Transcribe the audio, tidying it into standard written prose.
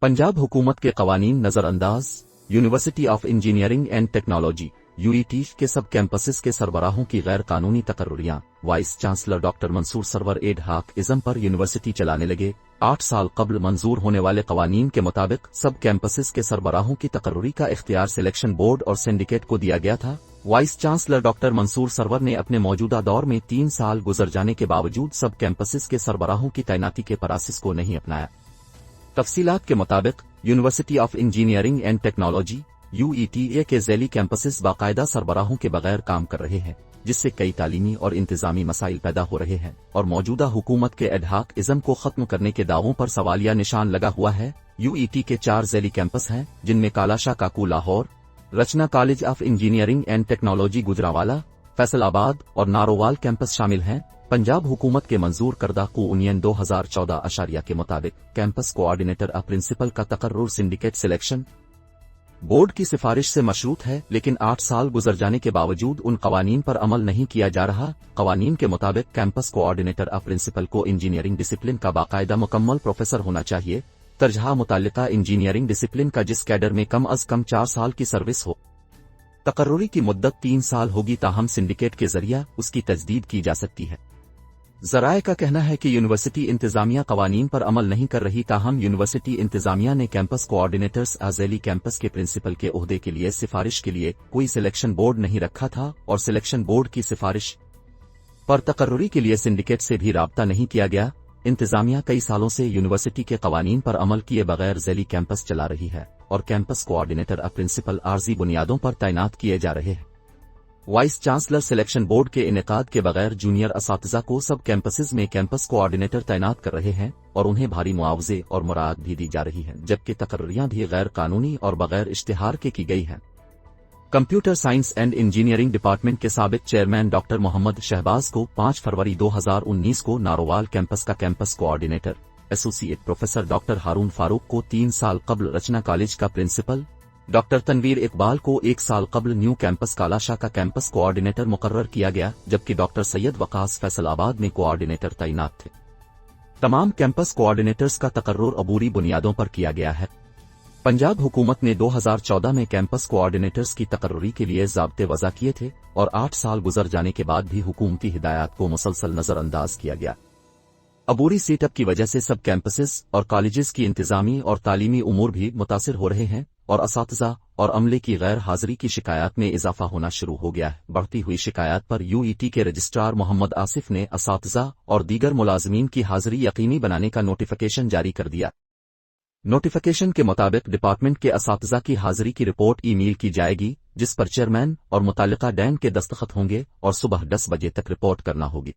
पंजाब हुकूमत के कवानीन नजरअंदाज। University of engineering and technology UET के सब कैंपसेस के सरबराहों की गैर कानूनी तकर्रुरियां। Vice chancellor doctor Mansoor Sarwar ad hocism पर यूनिवर्सिटी चलाने लगे। 8 साल कबल मंजूर होने वाले कवानीन के मुताबिक सब कैंपसेस के सरबराहों की तकर्रुरी का इख्तियार सिलेक्शन बोर्ड और सिंडिकेट को दिया गया था। Vice chancellor doctor Mansoor Sarwar ने अपने मौजूदा दौर में 3 साल गुजर जाने के बावजूद सब कैंपसेस के सरबराहों की तैनाती के प्रासेस को नहीं अपनाया। तफसीलात के मुताबिक university of engineering and technology यूईटीए के ज़ैली कैंपसेस बाकायदा सरबराहों के बगैर काम कर रहे हैं, जिससे कई तालीमी और इंतजामी मसाइल पैदा हो रहे हैं और मौजूदा हुकूमत के एडहाक इज़म को खत्म करने के दावों पर सवालिया निशान लगा हुआ है। यूईटी के 4 ज़ैली कैंपस हैं, जिनमें Kalashah Kaku Lahore, Rachna college of engineering and technology Gujranwala, Faisalabad और नारोवाल कैंपस शामिल हैं। पंजाब हुकूमत के मंजूर करदा यूनियन 2014 अशारिया के मुताबिक कैंपस कोऑर्डिनेटर और प्रिंसिपल का तकर्रुर सिंडिकेट सिलेक्शन बोर्ड की सिफारिश से मशरूत है, लेकिन 8 साल गुजर जाने के बावजूद उन कवानीन पर अमल नहीं किया जा रहा। कवानीन के मुताबिक कैंपस कोऑर्डिनेटर और प्रिंसिपल को इंजीनियरिंग डिसिप्लिन का बाकायदा मुकम्मल प्रोफेसर होना चाहिए। तरजहा मुताल्लिका इंजीनियरिंग डिसिप्लिन का जिस कैडर में कम अज कम 4 साल की सर्विस हो। तकर्रुरी की मुद्दत 3 साल होगी, ताहम सिंडिकेट के जरिए उसकी तजदीद की जा सकती है। ज़राए का कहना है कि यूनिवर्सिटी इंतजामिया कवानीन पर अमल नहीं कर रही, ताहम यूनिवर्सिटी इंतजामिया ने कैंपस कोऑर्डिनेटर्स अज़ैली कैंपस के प्रिंसिपल के ओहदे के लिए सिफारिश के लिए कोई सिलेक्शन बोर्ड नहीं रखा था और सिलेक्शन बोर्ड की सिफारिश पर तकर्रुरी के लिए सिंडिकेट से भी राब्ता नहीं किया गया। इंतजामिया कई सालों से यूनिवर्सिटी के कवानीन पर अमल किए बगैर ज़ैली कैंपस चला रही है और कैंपस कोऑर्डिनेटर और प्रिंसिपल आर्जी बुनियादों पर तैनात किए जा रहे हैं। वाइस चांसलर सिलेक्शन बोर्ड के इनेकाद के बगैर जूनियर असातिज़ा को सब कैंपसेस में कैंपस कोऑर्डिनेटर तैनात कर रहे हैं और उन्हें भारी मुआवजे और मुराद भी दी जा रही हैं, जबकि तकर्रियां भी गैर कानूनी और बगैर इश्तिहार के की गई हैं। Computer science and engineering department के साबिक चेयरमैन डॉक्टर मोहम्मद शहबाज को 5 फरवरी 2019 को नारोवाल कैंपस का campus coordinator, associate professor doctor Haroon Farooq को 3 साल कबल रचना कॉलेज का प्रिंसिपल, डॉक्टर तनवीर इकबाल को 1 साल कबल न्यू कैंपस कालाशाह का कैंपस कोऑर्डिनेटर मुकर्रर किया गया, जबकि डॉक्टर सैयद वकास फैसलाबाद में कोऑर्डिनेटर तैनात थे। तमाम कैंपस कोऑर्डिनेटर्स का तकर्रुर अबूरी बुनियादों पर किया गया है। पंजाब हुकूमत ने 2014 में कैंपस कोऑर्डिनेटर्स की तकर्रुरी के लिए ज़ाब्ते वज़ा किए थे और 8 साल गुजर जाने के बाद भी हुकूमती हिदायत को मुसलसल नजरअंदाज किया गया। अबूरी सेटअप की वजह से सब कैंपसेस और कॉलेजेस की इंतजामी और तालीमी उमूर भी मुतासिर हो रहे हैं और असातिज़ा और अमले की गैर हाजिरी की शिकायत में इजाफा होना शुरू हो गया है। बढ़ती हुई शिकायत पर यूईटी के रजिस्ट्रार मोहम्मद आसिफ ने असातिज़ा और दीगर मुलाजमीन की हाजिरी यकीनी बनाने का नोटिफिकेशन जारी कर दिया। नोटिफिकेशन के मुताबिक डिपार्टमेंट के असातिज़ा की हाजिरी की रिपोर्ट ईमेल की जाएगी, जिस पर चेयरमैन और मुताल्लिका डैन के दस्तखत होंगे और सुबह 10 बजे तक रिपोर्ट करना होगी।